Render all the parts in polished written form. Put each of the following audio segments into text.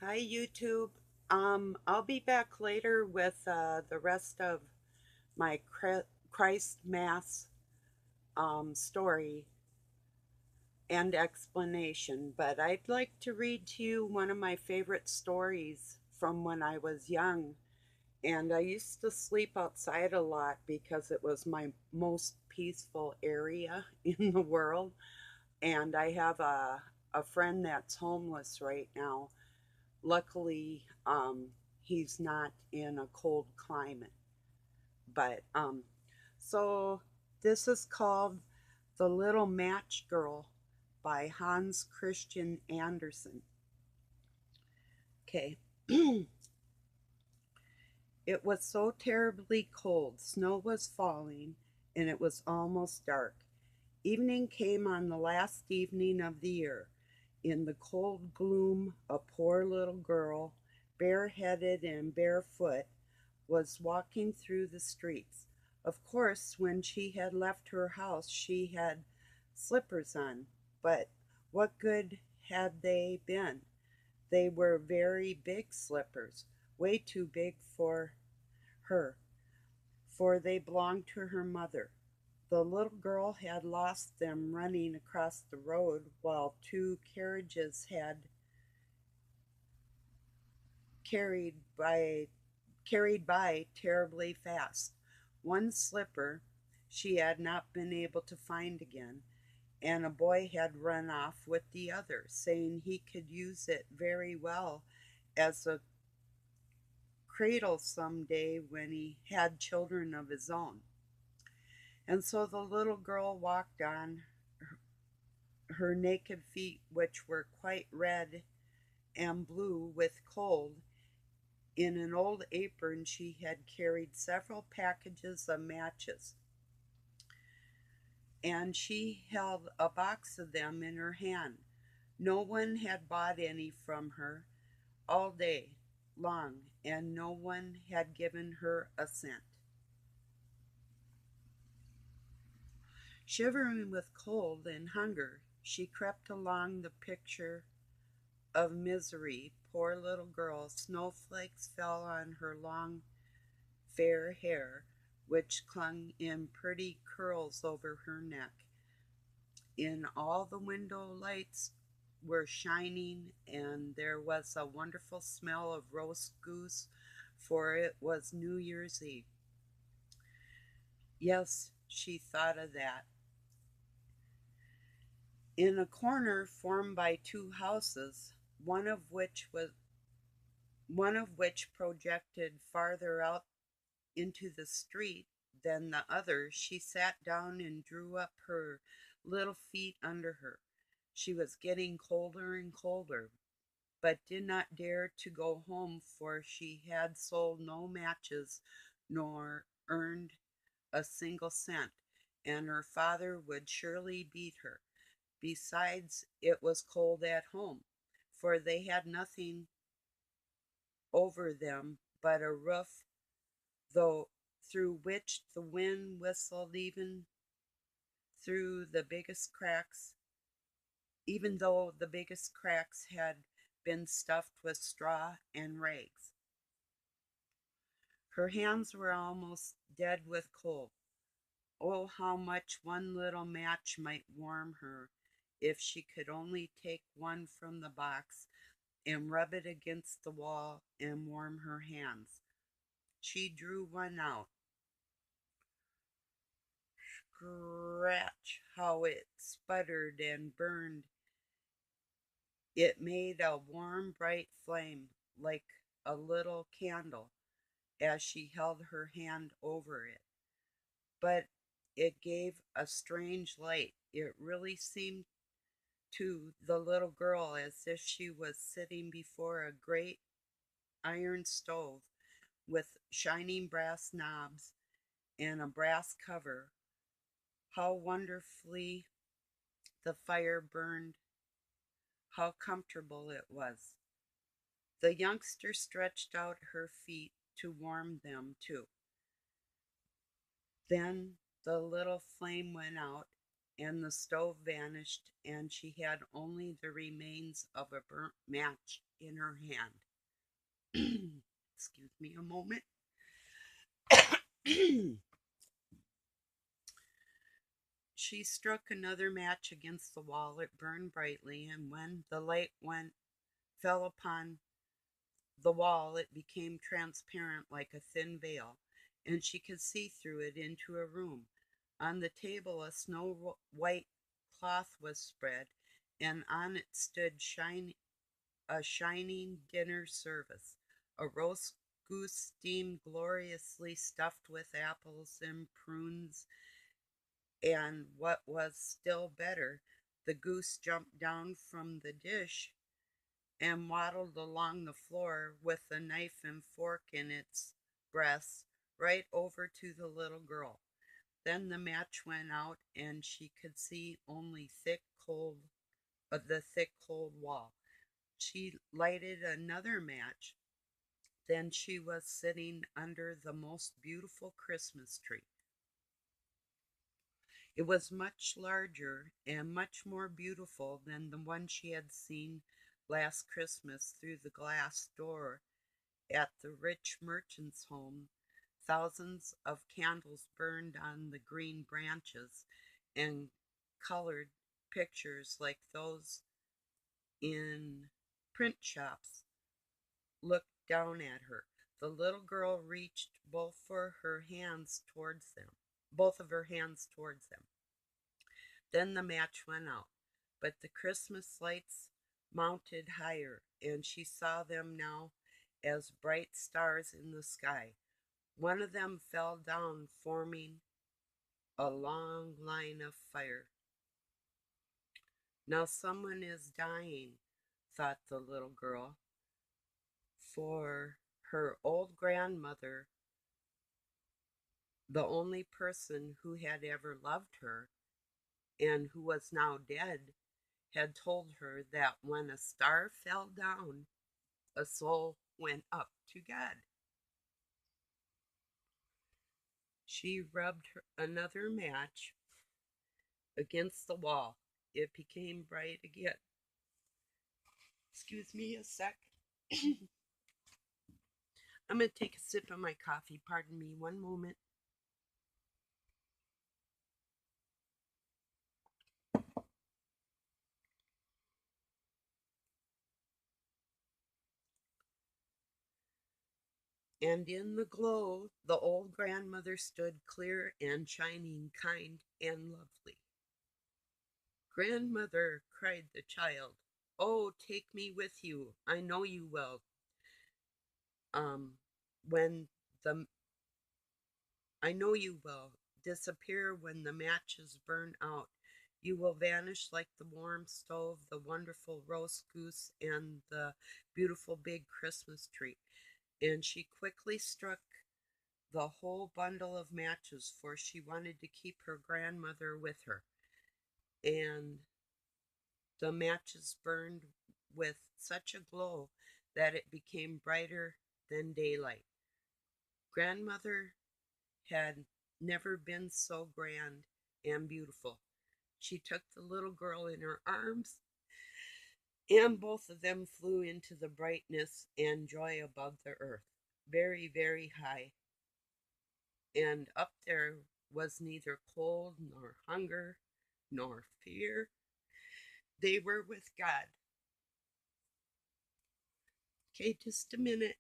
Hi, YouTube. I'll be back later with the rest of my Christ Mass story and explanation, but I'd like to read to you one of my favorite stories from when I was young. And I used to sleep outside a lot because it was my most peaceful area in the world. And I have a friend that's homeless right now. Luckily, he's not in a cold climate. But so this is called The Little Match Girl by Hans Christian Andersen. Okay. It was so terribly cold. Snow was falling, and it was almost dark. Evening came on the last evening of the year. In the cold gloom, a poor little girl, bareheaded and barefoot, was walking through the streets. Of course, when she had left her house, she had slippers on, but what good had they been? They were very big slippers, way too big for her, for they belonged to her mother. The little girl had lost them running across the road while two carriages had carried by carried by terribly fast. One slipper she had not been able to find again, and a boy had run off with the other, saying he could use it very well as a cradle some day when he had children of his own. And so the little girl walked on, her naked feet, which were quite red and blue with cold. In an old apron, she had carried several packages of matches, and she held a box of them in her hand. No one had bought any from her all day long, and no one had given her a cent. Shivering with cold and hunger, she crept along the picture of misery. Poor little girl, snowflakes fell on her long, fair hair, which clung in pretty curls over her neck. In all the window lights were shining, and there was a wonderful smell of roast goose, for it was New Year's Eve. Yes, she thought of that. In a corner formed by two houses, one of which was one of which projected farther out into the street than the other, she sat down and drew up her little feet under her. She was getting colder and colder, but did not dare to go home, for she had sold no matches nor earned a single cent, and her father would surely beat her. Besides, it was cold at home, for they had nothing over them but a roof, though through which the wind whistled through the biggest cracks, even though the biggest cracks had been stuffed with straw and rags. Her hands were almost dead with cold. Oh, how much one little match might warm her if she could only take one from the box and rub it against the wall and warm her hands. She drew one out. Scratch, how it sputtered and burned. It made a warm, bright flame like a little candle as she held her hand over it. But it gave a strange light. It really seemed to the little girl as if she was sitting before a great iron stove with shining brass knobs and a brass cover. How wonderfully the fire burned, how comfortable it was. The youngster stretched out her feet to warm them too. Then the little flame went out, and the stove vanished, and she had only the remains of a burnt match in her hand. Excuse me a moment. She struck another match against the wall. It burned brightly, and when the light fell upon the wall, it became transparent like a thin veil, and she could see through it into a room. On the table, a snow white cloth was spread, and on it stood a shining dinner service. A roast goose steamed gloriously, stuffed with apples and prunes, and what was still better, the goose jumped down from the dish and waddled along the floor with a knife and fork in its breast right over to the little girl. Then the match went out, and she could see only the thick cold wall. She lighted another match. Then she was sitting under the most beautiful Christmas tree. It was much larger and much more beautiful than the one she had seen last Christmas through the glass door at the rich merchant's home. Thousands of candles burned on the green branches, and colored pictures like those in print shops looked down at her. The little girl reached both of her hands towards them. Then the match went out, but the Christmas lights mounted higher, and she saw them now as bright stars in the sky. One of them fell down, forming a long line of fire. Now someone is dying, thought the little girl, for her old grandmother, the only person who had ever loved her and who was now dead, had told her that when a star fell down, a soul went up to God. She rubbed another match against the wall. It became bright again. Excuse me a sec. I'm going to take a sip of my coffee. Pardon me one moment. And in the glow, the old grandmother stood clear and shining, kind and lovely. Grandmother, cried the child, oh, take me with you. I know you will. Um, when the I know you will disappear when the matches burn out. You will vanish like the warm stove, the wonderful roast goose, and the beautiful big Christmas tree. And she quickly struck the whole bundle of matches, for she wanted to keep her grandmother with her. And the matches burned with such a glow that it became brighter than daylight. Grandmother had never been so grand and beautiful. She took the little girl in her arms, and both of them flew into the brightness and joy above the earth, very, very high. And up there was neither cold nor hunger nor fear. They were with God. Okay, just a minute.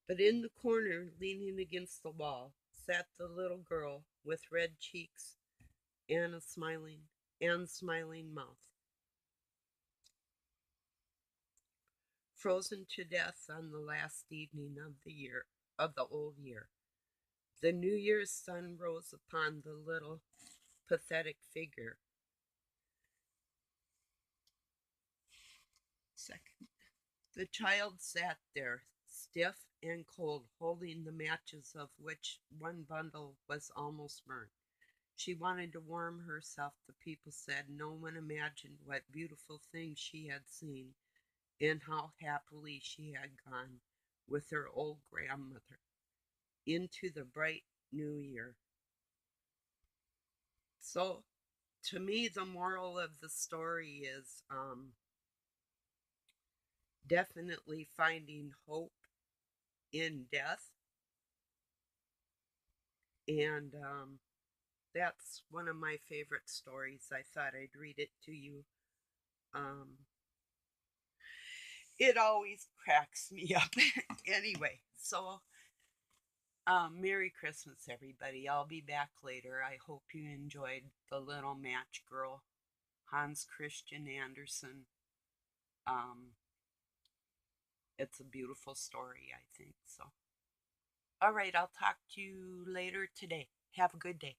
But in the corner, leaning against the wall, sat the little girl with red cheeks and a smiling mouth, frozen to death on the last evening of the old year. The New Year's sun rose upon the little pathetic figure. Second. The child sat there, stiff and cold, holding the matches, of which one bundle was almost burnt. She wanted to warm herself, the people said. No one imagined what beautiful things she had seen, and how happily she had gone with her old grandmother into the bright new year. So to me, the moral of the story is definitely finding hope in death. And that's one of my favorite stories. I thought I'd read it to you. Um, it always cracks me up. Anyway, so Merry Christmas, everybody. I'll be back later. I hope you enjoyed The Little Match Girl, Hans Christian Andersen. Um, it's a beautiful story, I think. So, all right, I'll talk to you later today. Have a good day.